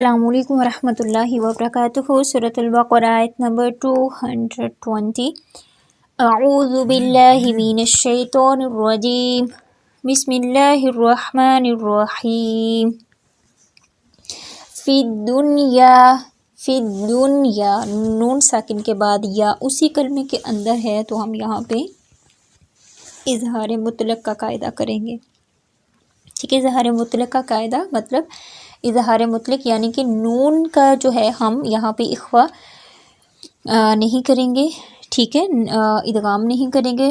السلام علیکم ورحمۃ اللہ وبرکاتہ۔ سورۃ البقرہ آیت نمبر 220۔ اعوذ باللہ من الشیطان الرجیم، بسم اللہ الرحمن الرحیم۔ فی الدنیا، فی الدنیا، نون ساکن کے بعد یا اسی کلمے کے اندر ہے تو ہم یہاں پہ اظہار مطلق کا قاعدہ کریں گے۔ ٹھیک ہے، اظہار مطلق کا قاعدہ مطلب اظہار مطلق یعنی کہ نون کا جو ہے ہم یہاں پہ اخفا نہیں کریں گے، ٹھیک ہے، ادغام نہیں کریں گے،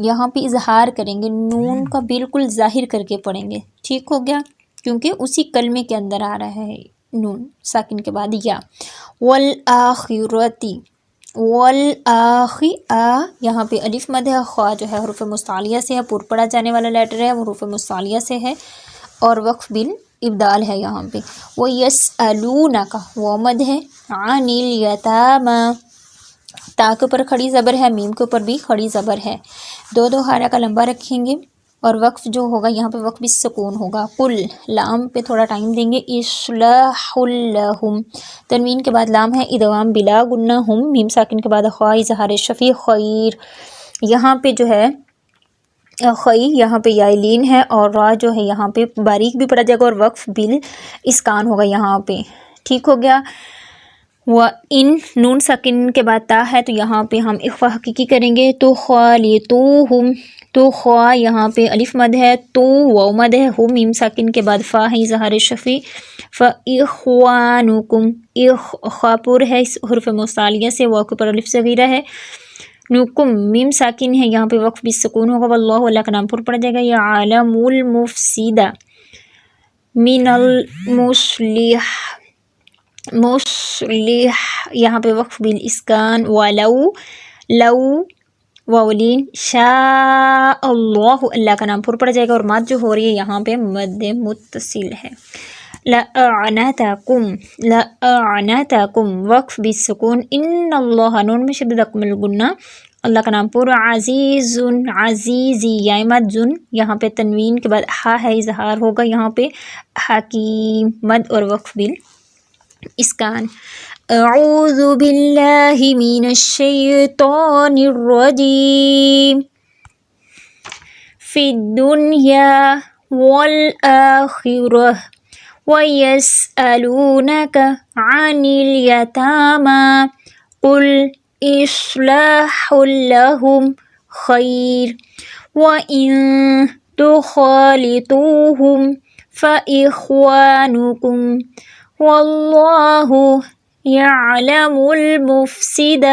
یہاں پہ اظہار کریں گے، نون کا بالکل ظاہر کر کے پڑھیں گے، ٹھیک ہو گیا، کیونکہ اسی کلمے کے اندر آ رہا ہے نون ساکن کے بعد یا۔ والآخرتی، والآخی، یہاں پہ الف مد ہے، خوا جو ہے حروف مستعلیہ سے ہے، پر پڑھا جانے والا لیٹر ہے، حروف مستعلیہ سے ہے اور وقف بالابدال ہے یہاں پہ۔ وَيَسْأَلُونَكَ، وہ مد ہے، عَنِ الْيَتَامَى، تا کے اوپر کھڑی زبر ہے، میم کے اوپر بھی کھڑی زبر ہے، دو حرکہ کا لمبا رکھیں گے اور وقف جو ہوگا یہاں پہ وقف بالسکون ہوگا۔ قل، لام پہ تھوڑا ٹائم دیں گے، اصلاح لہم، تنوین کے بعد لام ہے، ادغام بلا غنہ، ہم، میم ساکن کے بعد خواہ، اظہار شفیع، خیر، یہاں پہ جو ہے خی، یہاں پہ یائلین ہے اور را جو ہے یہاں پہ باریک بھی پڑا جائے گا اور وقف بال اسکان ہوگا یہاں پہ، ٹھیک ہو گیا۔ ان نون ساکن کے بعد تا ہے تو یہاں پہ ہم اخفا حقیقی کریں گے، تو خالطوہم، تو خوا یہاں پہ الف مد ہے، تو واو مد ہے، ہم میم ساکن کے بعد فا ہے اظہار شفیع، فاخوانکم، خا پر ہے حرف مستعلیہ سے، واو کے اوپر الف صغیرہ ہے، نکم میم ساکن ہے یہاں پہ وقف بالسکون ہوگا، واللہ، اللہ کا نام پر پڑا جائے گا، یعلم المفسد من المصلح، مصلح یہاں پہ وقف بالاسکان، ولو، لو واولین، شاء اللہ، اللہ کا نام پر پڑا جائے گا اور مد جو ہو رہی ہے یہاں پہ مد متصل ہے، لأعنتکم، لأعنتکم وقف بالسکون، ان اللہ، نون میں شدید اکمل گنہ، اللہ کا نام پر، عزیز، عزیزی، یا مد زن، یہاں پہ تنوین کے بعد ہا ہے اظہار ہوگا یہاں پہ، حکیم، مد اور وقف بالاسکان۔ اعوذ باللہ من الشیطان الرجیم، فی الدنیا والآخرہ وَيَسْأَلُونَكَ عَنِ الْيَتَامَى قُلْ إِصْلَاحٌ لَهُمْ خَيْرٌ وَإِن تُخَالِطُوهُمْ فَإِخْوَانُكُمْ وَاللَّهُ يَعْلَمُ الْمُفْسِدَ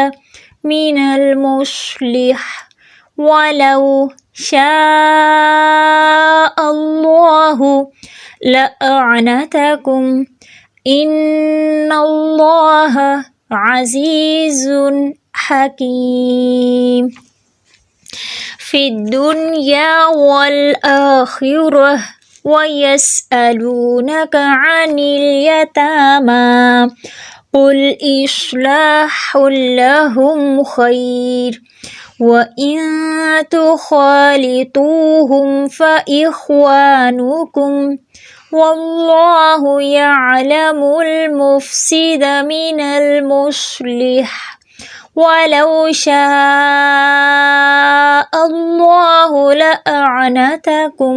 مِنَ الْمُصْلِحِ وَلَوْ شَاءَ اللَّهُ لأعنتكم إن الله عزيز حكيم۔ في الدنيا والآخرة ويسألونك عن اليتامى قل إصلاح لهم خير وَإِن تُخَالِطُوهُمْ فَإِخْوَانُكُمْ وَاللَّهُ يَعْلَمُ الْمُفْسِدَ مِنَ الْمُصْلِحِ وَلَوْ شَاءَ اللَّهُ لَأَعْنَتَكُمْ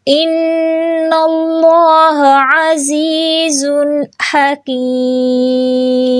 إِنَّ اللَّهَ عَزِيزٌ حَكِيمٌ۔